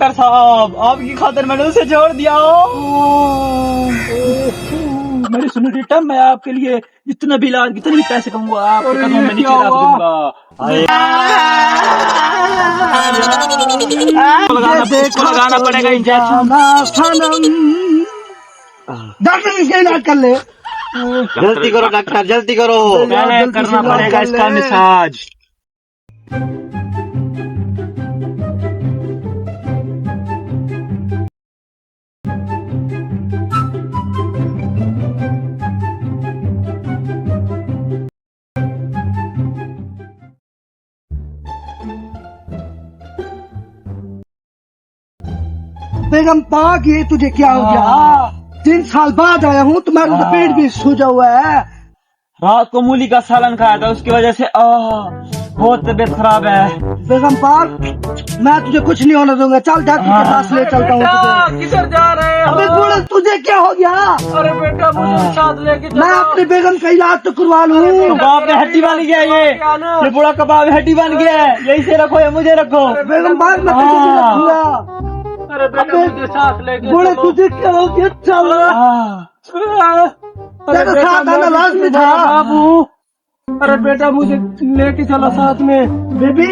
Doctor साहब, आपकी खातिर मैंने उसे छोड़ दिया मेरी सुनो बेटा, मैं आपके लिए जितना भी इलाज कितने भी पैसे कहूँगा आपके कदमों में नीचे रख दूंगा। लगाना पड़ेगा इंजेक्शन। डॉक्टर इसका इलाज कर ले। जल्दी करो डॉक्टर, जल्दी करो। पहले करना पड़ेगा इसका मसाज। बेगम पाक, ये तुझे क्या हो गया? 3 साल बाद आया हूँ, तुम्हारा तो पेट भी सूजा हुआ है। रात को मूली का सालन खाया था, उसकी वजह से बहुत तबीयत खराब है। बेगम पाक, मैं तुझे कुछ नहीं होने दूंगा। चल डॉक्टर के पास ले चलता हूँ तुझे। किधर जा रहे हैं? अबे बूढ़े, तुझे क्या हो गया? अरे बेटा, मुझे साथ लेके चलो। मैं अपनी बेगम का इलाज तो करवा लूँ। कबाब में हड्डी बन गया ये बूढ़ा कबाब में हड्डी बन गया है। यही से रखो या मुझे रखो। बेगम पाक, मैं तुझे भी रखूंगा। अरे बेटा, मुझे साथ लेके बूढ़े, तुझे क्या हो गया? चल तेरे साथ आना लाजमी था बाबू। अरे बेटा, मुझे लेके चलो साथ में। बेबी,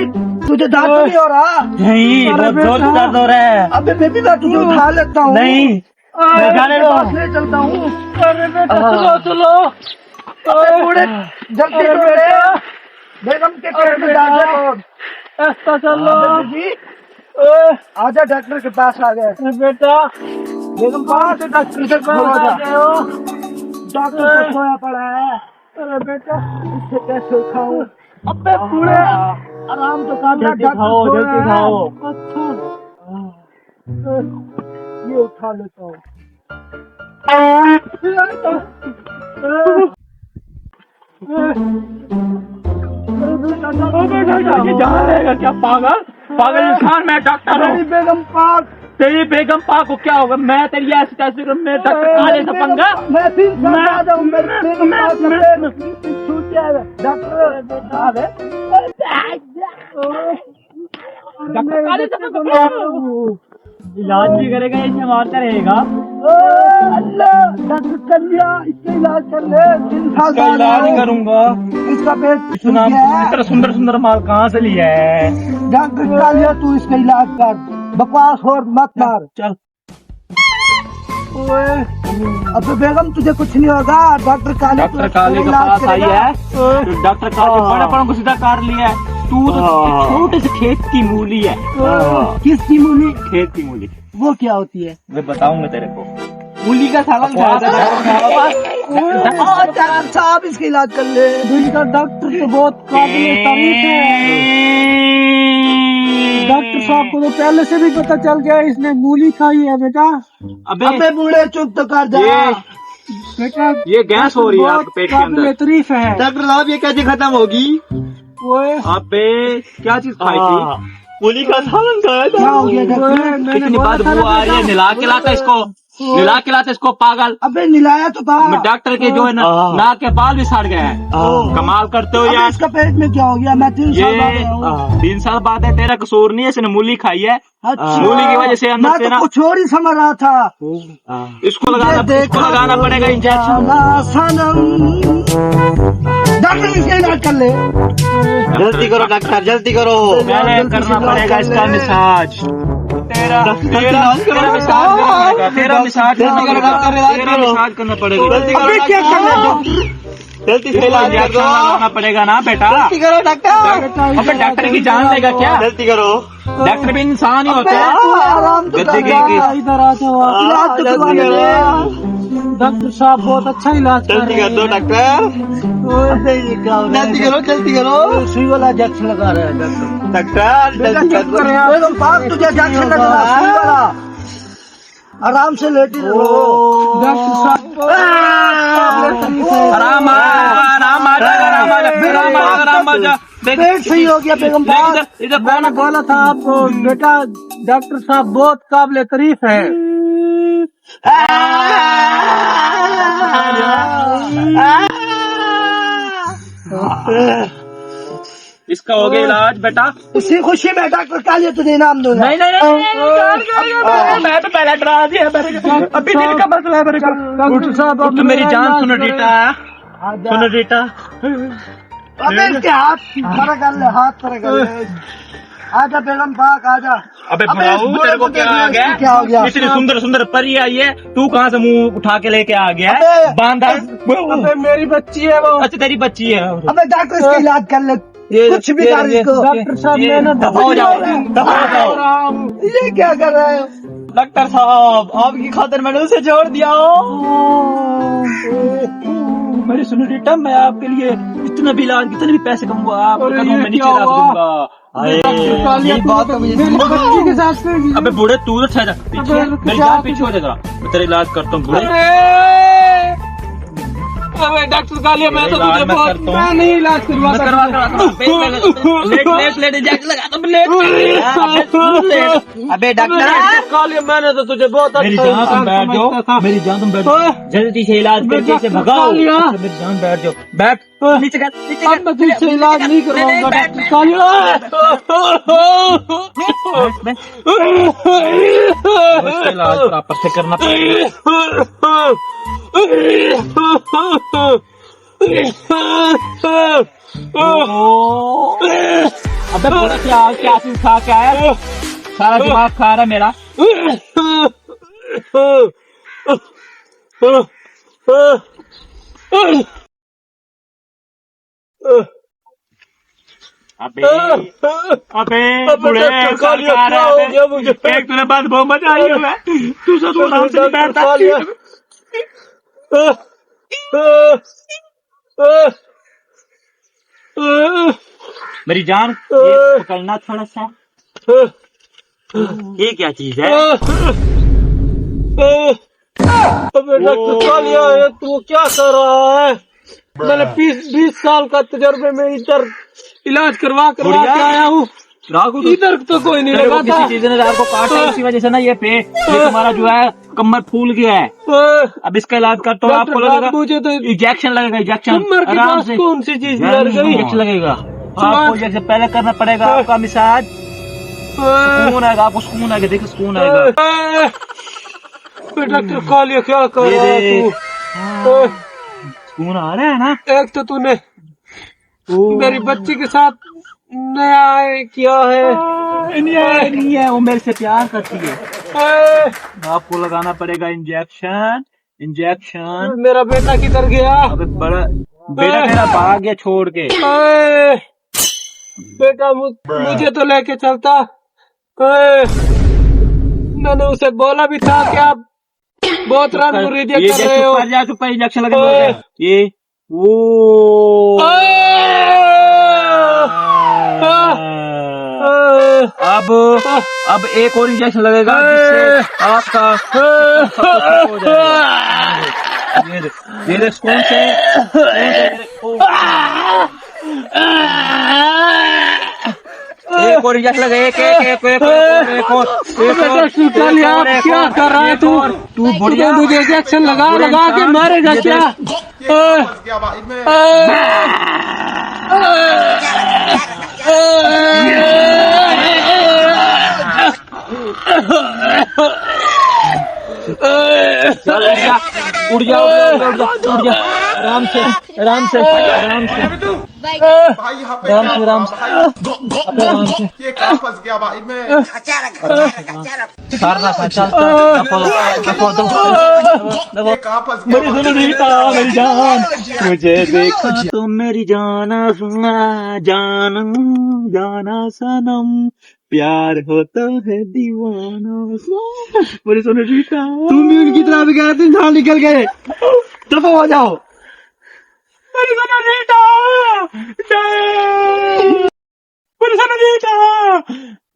तुझे दर्द नहीं हो रहा? नहीं, बहुत जोर से दर्द हो रहा है। अबे बेबी, मैं तुझे उठा लेता हूँ। नहीं, मैं जाने दो। ले चलता हूँ। अरे बेटा, चलो चलो। अबे बूढ़े, जल्दी करो रे। बेगम के पेट में दर्द है। ऐसा चलो बेबी, आजा डॉक्टर के पास आ गए। बेटा। बेगम पास डॉक्टर से डॉक्टर तो सोया पड़ा है। अरे बेटा, इससे कैसे उठाऊं? अबे बूढ़े, आराम तो कर। जल्दी खाओ, जल्दी खाओ। अच्छा, ये उठा लेता हूँ। जहाँ रहेगा क्या? पागल इंसान, मैं डॉक्टर हूँ। बेगम पाक, तेरी बेगम पाक को क्या होगा? मैं तेरी ऐसी तस्वीर में डॉक्टर काले से पंगा। मैं 3 साल बाद आऊँ। मेरे बेगम पाक का पेट छूट जाएगा। डॉक्टर काले से पंगा। इलाज भी करेगा, इसे मारता रहेगा। अल्लाह, डॉक्टर कर लिया, इसका इलाज कर ले। 3 साल इसका बाद इलाज आऊँ। करूंगा। इसका पेट छूट इतना गया है। इतना सुंदर सुंदर माल कहाँ से लिया है? डॉक्टर का लिया, तू इसका इलाज कर। बकवास और मत मार। चल। अब तो बेगम, तुझे कुछ नहीं होगा। डॉक्टर काले के पास आई है तो डॉक्टर काले बड़े बड़ों को सीधा काट लिया है। तू तो छोटे से खेत की मूली है। किसकी मूली? खेत की मूली। वो क्या होती है? मैं बताऊंगा तेरे को। मूली का सालन खाया था। डॉक्टर साहब, इसका इलाज कर ले। इनका डॉक्टर तो बहुत काबिल तारीफ है। डॉक्टर साहब को तो पहले से भी पता चल गया इसने मूली खाई है बेटा। अबे बूढ़े, चुप तो कर जा। बेटा, ये गैस हो रही है आपके पेट के अंदर। तारीफ है डॉक्टर साहब, ये कैसे खत्म होगी? अबे, क्या चीज खाई थी? मूली का सालन खाया क्या था। हो गया डॉक्टर? कितनी बदबू आ रही है। निला के लाता इसको, निला के लाता इसको पागल। अबे निलाया तो था। डॉक्टर के जो है ना, नाक के बाल भी सड़ गए हैं। कमाल करते हो अबे यार। इसका पेट में क्या हो गया? मैं 3 साल बाद आया हूँ। 3 साल बाद है, तेरा कसूर नहीं है, इसने मूली खाई है। अच्छा, मूली की वजह से अंदर मैं तेरा तो कुछ और ही समझ रहा था। इसको लगाना पड़ेगा इंजेक्शन। डॉक्टर इसका इलाज कर ले। जल्दी करो डॉक्टर, जल्दी करो। पहले करना पड़ेगा इसका मसाज। तेरा मसाज करना पड़ेगा। अबे क्या करना है डॉक्टर? जल्दी से इलाज कर दो। लगाना पड़ेगा ना बेटा। जल्दी करो डॉक्टर। अबे डॉक्टर की जान लेगा क्या? जल्दी करो। डॉक्टर भी इंसान ही होते हैं। आराम तो गद्दी कर। की इधर आ जाओ। इलाज तो जल्दी करवाने करो। दे। डॉक्टर साहब बहुत अच्छा इलाज कर जल्दी रहे कर दो हैं। डॉक्टर। जल्दी करो, जल्दी करो। सुई वाला इंजेक्शन लगा रहे हैं डॉक्टर। डॉक्टर जल्दी कर दो। बेगम पाक, तुझे इंजेक्शन लगा रहा है, सुई वाला। आराम से लेटी रहो। डॉक्टर साहब, आराम आ जा। पेट सही हो गया बेगम पाक। इधर मैंने बोला था आपको बेटा, डॉक्टर साहब बहुत काबिल तारीफ है। इसका हो गया इलाज बेटा। इसी खुशी में डॉक्टर कालिया तुझे इनाम दूंगा। नहीं नहीं नहीं, मैं तो पहले डरा दिया मेरे को। अभी दिन का मसला है मेरे को। डॉक्टर साहब उठ मेरी जान, सुनो बेटा, सुनो बेटा। अबे इसके हाथ पर कर ले, हाथ पर कर ले। आजा बेगम पाक, आजा। अबे भाऊ, तेरे को क्या आ गया? क्या हो गया? इतनी सुंदर सुंदर परी आई है, तू कहाँ से मुंह उठा के लेके आ गया? अबे! बांधा। अबे मेरी बच्ची है वो। अच्छा तेरी बच्ची है। अबे डॉक्टर इसका इलाज कर ले, कुछ भी कर इसको। डॉक्टर साहब मैंने दफा हो जाओ, दफा हो जाओ। ये क्या कर रहे हो? डॉक्टर साहब, आपकी खातिर मैंने उसे छोड़ दिया। मेरी सुनो बेटा, मैं आपके लिए कितना भी इलाज, कितने भी पैसे कमाऊंगा, आपके अरे कदमों ये में नीचे क्या रख हुआ? दूंगा। डॉक्टर कालिया, ये तू बात तो तो मुझे मेरी बच्ची के साथ कर दी। अबे बूढ़े, तू तो ठहर पीछे, अबे, मेरी क्या जान पीछे हो जाएगा, मैं तेरा इलाज करता हूँ बूढ़े। अबे डॉक्टर कालिया, मैं तो इलाज तुझे मैं बहुत, करता हूँ। मैं नहीं इलाज करवा मैं सकता। लेट इंजेक्शन लगा दो, लेट। अबे डॉक्टर कालिया, मैंने तो तुझे बहुत मेरी अच्छा जान, तुम बैठ जाओ, समझता था। मेरी जान, तुम बैठ जाओ, जल्दी से इलाज करके इसे भगाओ। कालिया। अच्छा, मेरी जान बैठ जाओ, बैठ नीचे कर, नीचे अब मैं तुझसे इलाज नहीं करवाऊंगा डॉक्टर कालिया। इसका इलाज प्रॉपर से करना पड़ेगा। अबे पूरा क्या चीज खा के आया? सारा दिमाग खा रहा है मेरा। अबे बूढ़े, कालिया, सरकार क्या हो है। गया मुझे? एक तूने बात बहुत मजा आई है, तू सब आराम से नहीं बैठता। कालिया। मेरी जान, ये पकड़ना थोड़ा सा। ये क्या चीज है? अबे डॉक्टर कालिया, ये तू क्या कर रहा है? मैंने 20 साल का तजर्बे में इधर इलाज करवा के बढ़िया। आया हूँ। राघु, इधर तो कोई नहीं तेरे को लगा किसी था। चीज ने रात को काटा है, इसी वजह से ना ये तुम्हारा जो है कमर फूल गया है। अब इसका इलाज कर तो डॉक्टर आपको साहब, लगेगा मुझे तो इंजेक्शन लगेगा, इंजेक्शन कमर के आराम पास से कौन सी चीज लग गई? इंजेक्शन लगेगा आपको। इंजेक्शन पहले करना पड़ेगा आपका मिसाज, सुकून आएगा आपको, सुकून आएगा, देखो सुकून आएगा। डॉक्टर कालिया, क्या कर ये रहा है देख। तू? सुकून आ रहा है ना? एक तो तूने मेरी बच्ची के साथ न्याय किया है। नहीं है, वो मेरे से प्यार करती है। आपको लगाना पड़ेगा इंजेक्शन, इंजेक्शन। मेरा बेटा किधर गया? अबे बड़ा बेटा तेरा भाग गया छोड़ के। बेटा मुझे तो लेके चलता। मैंने उसे बोला भी था कि आप बहुत रंग मुरीदियां कर रहे हो। चुप कर, इंजेक्शन लगा ये वो। अब एक और इंजेक्शन लगेगा जिससे आपका हो जाएगा। ये देख कौन से एक और इंजेक्शन लगे, एक और क्या कर रहा है तू? तू बढ़िया मुझे इंजेक्शन लगा के मारेगा क्या? उड़ जा आराम से आराम से आराम से भाई यहाँ पे आराम से आराम से ये कहाँ फंस गया भाई मैं सारना चल ये कहाँ फंस गया मेरी सुनो रीता, मेरी जान, मुझे देखा तो मेरी जाना सुना, जाना सनम, प्यार होता है दीवाना। मेरी सुनो रीता, तुम भी उनकी तरह भी गए थे, जहाँ निकल गए। दफा हो जाओ। मेरी सुनो रीता, मेरी सुनो रीता,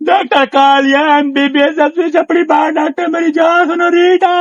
डॉक्टर कालिया MBBS सबसे चपड़ी बात, डॉक्टर मेरी जान सुनो रीता।